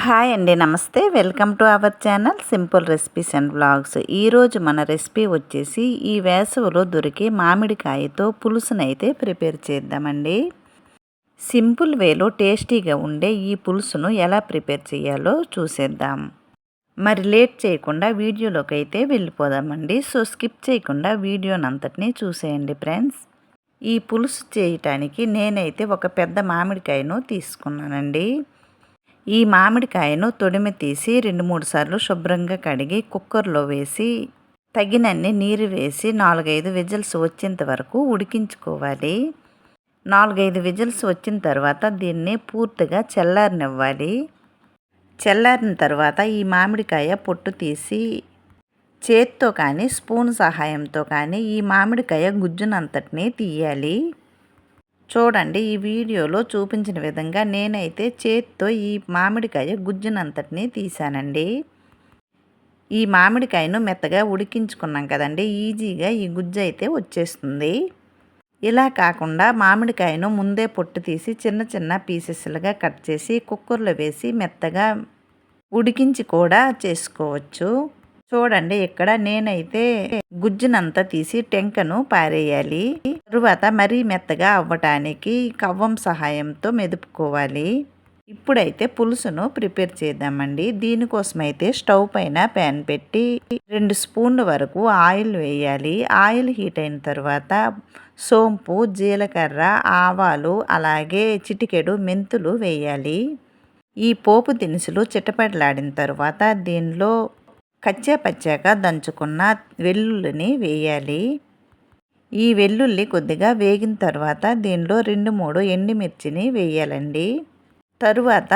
Hi అండి, నమస్తే. Welcome to our channel simple recipes and vlogs. ఈరోజు మన రెసిపీ వచ్చేసి ఈ వేసవిలో దొరికే మామిడికాయతో పులుసునైతే ప్రిపేర్ చేద్దామండి. సింపుల్ వేలో టేస్టీగా ఉండే ఈ పులుసును ఎలా ప్రిపేర్ చేయాలో చూసేద్దాం. మరి లేట్ చేయకుండా వీడియోలోకి అయితే వెళ్ళిపోదామండి. సో స్కిప్ చేయకుండా వీడియోనంతటిని చూసేయండి ఫ్రెండ్స్. ఈ పులుసు చేయటానికి నేనైతే ఒక పెద్ద మామిడికాయను తీసుకున్నానండి. ఈ మామిడికాయను తొడిమి తీసి 2-3 సార్లు శుభ్రంగా కడిగి కుక్కర్లో వేసి తగినన్ని నీరు వేసి 4-5 విజిల్స్ వచ్చేంత వరకు ఉడికించుకోవాలి. 4-5 విజిల్స్ వచ్చిన తర్వాత దీన్ని పూర్తిగా చల్లారనివ్వాలి. చల్లారిన తర్వాత ఈ మామిడికాయ పొట్టు తీసి చేత్తో కానీ స్పూన్ సహాయంతో కానీ ఈ మామిడికాయ గుజ్జునంతటిని తీయాలి. చూడండి, ఈ వీడియోలో చూపించిన విధంగా నేనైతే చేత్తో ఈ మామిడికాయ గుజ్జునంతటిని తీసానండి. ఈ మామిడికాయను మెత్తగా ఉడికించుకున్నాం కదండి, ఈజీగా ఈ గుజ్జు అయితే వచ్చేస్తుంది. ఇలా కాకుండా మామిడికాయను ముందే పొట్టు తీసి చిన్న చిన్న పీసెస్లుగా కట్ చేసి కుక్కర్లో వేసి మెత్తగా ఉడికించి కూడా చేసుకోవచ్చు. చూడండి, ఇక్కడ నేనైతే గుజ్జునంతా తీసి టెంకను పారేయాలి. తరువాత మరీ మెత్తగా అవ్వటానికి కవ్వం సహాయంతో మెదుపుకోవాలి. ఇప్పుడైతే పులుసును ప్రిపేర్ చేద్దామండి. దీనికోసమైతే స్టవ్ పైన ప్యాన్ పెట్టి 2 స్పూన్ల వరకు ఆయిల్ వేయాలి. ఆయిల్ హీట్ అయిన తర్వాత సోంపు, జీలకర్ర, ఆవాలు అలాగే చిటికెడు మెంతులు వేయాలి. ఈ పోపు దినుసులు చిటపటలాడిన తర్వాత దీనిలో కచ్చాపచ్చాగా దంచుకున్న వెల్లుల్లిని వేయాలి. ఈ వెల్లుల్లి కొద్దిగా వేగిన తర్వాత దీనిలో 2-3 ఎండుమిర్చిని వేయాలండి. తరువాత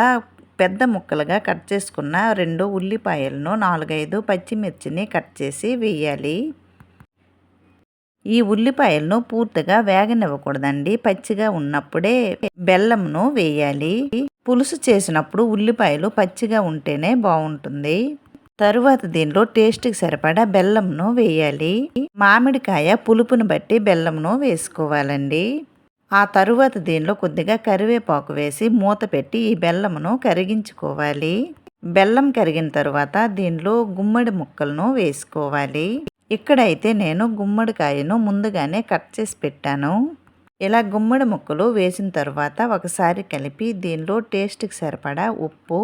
పెద్ద ముక్కలుగా కట్ చేసుకున్న 2 ఉల్లిపాయలను 4-5 పచ్చిమిర్చిని కట్ చేసి వేయాలి. ఈ ఉల్లిపాయలను పూర్తిగా వేగనివ్వకూడదండి, పచ్చిగా ఉన్నప్పుడే బెల్లంను వేయాలి. పులుసు చేసినప్పుడు ఉల్లిపాయలు పచ్చిగా ఉంటేనే బాగుంటుంది. తరువాత దీనిలో టేస్ట్కి సరిపడా బెల్లంను వేయాలి. మామిడికాయ పులుపుని బట్టి బెల్లంను వేసుకోవాలండి. ఆ తరువాత దీనిలో కొద్దిగా కరివేపాకు వేసి మూత పెట్టి ఈ బెల్లమును కరిగించుకోవాలి. బెల్లం కరిగిన తర్వాత దీనిలో గుమ్మడి ముక్కలను వేసుకోవాలి. ఇక్కడైతే నేను గుమ్మడికాయను ముందుగానే కట్ చేసి పెట్టాను. ఇలా గుమ్మడి ముక్కలు వేసిన తర్వాత ఒకసారి కలిపి దీనిలో టేస్ట్కి సరిపడా ఉప్పు,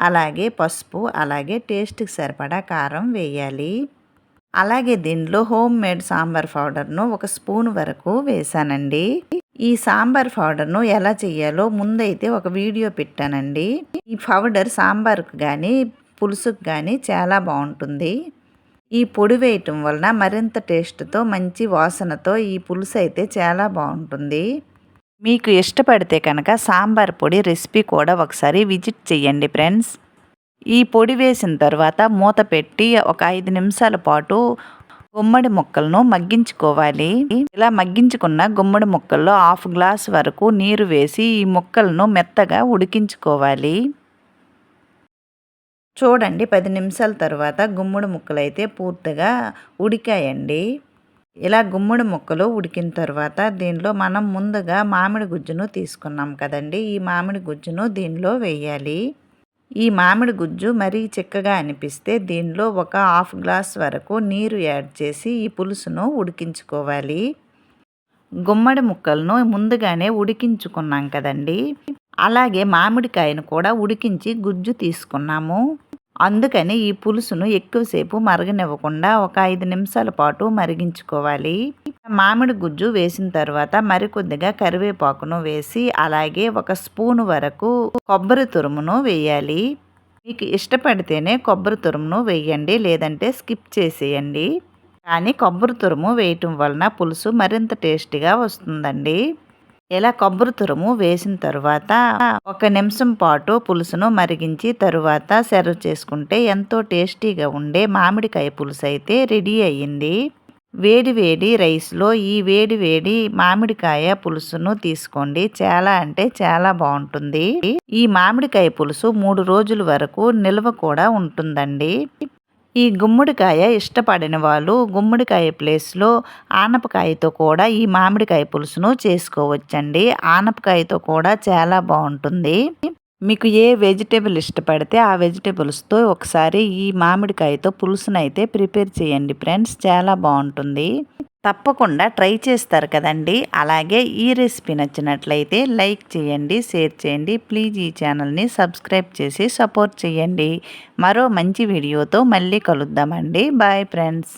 అలాగే పసుపు, అలాగే టేస్ట్కి సరిపడా కారం వేయాలి. అలాగే దీనిలో హోమ్ మేడ్ సాంబార్ పౌడర్ను 1 స్పూన్ వరకు వేసానండి. ఈ సాంబార్ పౌడర్ను ఎలా చేయాలో ముందైతే ఒక వీడియో పెట్టానండి. ఈ పౌడర్ సాంబార్కు కానీ పులుసుకు కానీ చాలా బాగుంటుంది. ఈ పొడి వేయటం వలన మరింత టేస్ట్తో మంచి వాసనతో ఈ పులుసు అయితే చాలా బాగుంటుంది. మీకు ఇష్టపడితే కనుక సాంబార్ పొడి రెసిపీ కూడా ఒకసారి విజిట్ చేయండి ఫ్రెండ్స్. ఈ పొడి వేసిన తర్వాత మూత పెట్టి ఒక 5 నిమిషాల పాటు గుమ్మడి ముక్కలను మగ్గించుకోవాలి. ఇలా మగ్గించుకున్న గుమ్మడి ముక్కల్లో 1/2 గ్లాస్ వరకు నీరు వేసి ఈ ముక్కలను మెత్తగా ఉడికించుకోవాలి. చూడండి, 10 నిమిషాల తర్వాత గుమ్మడి ముక్కలు అయితే పూర్తిగా ఉడికాయండి. ఇలా గుమ్మడి ముక్కలు ఉడికిన తర్వాత దీనిలో మనం ముందుగా మామిడి గుజ్జును తీసుకున్నాం కదండి, ఈ మామిడి గుజ్జును దీనిలో వేయాలి. ఈ మామిడి గుజ్జు మరీ చిక్కగా అనిపిస్తే దీనిలో ఒక 1/2 గ్లాస్ వరకు నీరు యాడ్ చేసి ఈ పులుసును ఉడికించుకోవాలి. గుమ్మడి ముక్కలను ముందుగానే ఉడికించుకున్నాం కదండి, అలాగే మామిడికాయను కూడా ఉడికించి గుజ్జు తీసుకున్నాము. అందుకని ఈ పులుసును ఎక్కువసేపు మరగనివ్వకుండా ఒక 5 నిమిషాల పాటు మరిగించుకోవాలి. మామిడి గుజ్జు వేసిన తర్వాత మరికొద్దిగా కరివేపాకును వేసి అలాగే 1 స్పూన్ వరకు కొబ్బరి తురుమును వేయాలి. మీకు ఇష్టపడితేనే కొబ్బరి తురుమును వేయండి, లేదంటే స్కిప్ చేసేయండి. కానీ కొబ్బరి తురుము వేయటం వలన పులుసు మరింత టేస్టీగా వస్తుందండి. ఇలా కొబ్బరి తురుము వేసిన తర్వాత 1 నిమిషం పాటు పులుసును మరిగించి తరువాత సర్వ్ చేసుకుంటే ఎంతో టేస్టీగా ఉండే మామిడికాయ పులుసు అయితే రెడీ అయ్యింది. వేడి వేడి రైస్లో ఈ వేడి వేడి మామిడికాయ పులుసును తీసుకోండి, చాలా అంటే చాలా బాగుంటుంది. ఈ మామిడికాయ పులుసు 3 రోజుల వరకు నిల్వ కూడా ఉంటుందండి. ఈ గుమ్మడికాయ ఇష్టపడిన వాళ్ళు గుమ్మడికాయ ప్లేస్లో ఆనపకాయతో కూడా ఈ మామిడికాయ పులుసును చేసుకోవచ్చండి. ఆనపకాయతో కూడా చాలా బాగుంటుంది. మీకు ఏ వెజిటేబుల్ ఇష్టపడితే ఆ వెజిటేబుల్స్తో ఒకసారి ఈ మామిడికాయతో పులుసునైతే ప్రిపేర్ చేయండి ఫ్రెండ్స్, చాలా బాగుంటుంది. తప్పకుండా ట్రై చేస్తారు కదండి. అలాగే ఈ రెసిపీ నచ్చినట్లయితే లైక్ చేయండి, షేర్ చేయండి. ప్లీజ్ ఈ ఛానల్ని సబ్స్క్రైబ్ చేసి సపోర్ట్ చేయండి. మరో మంచి వీడియోతో మళ్ళీ కలుద్దామండి. Bye friends.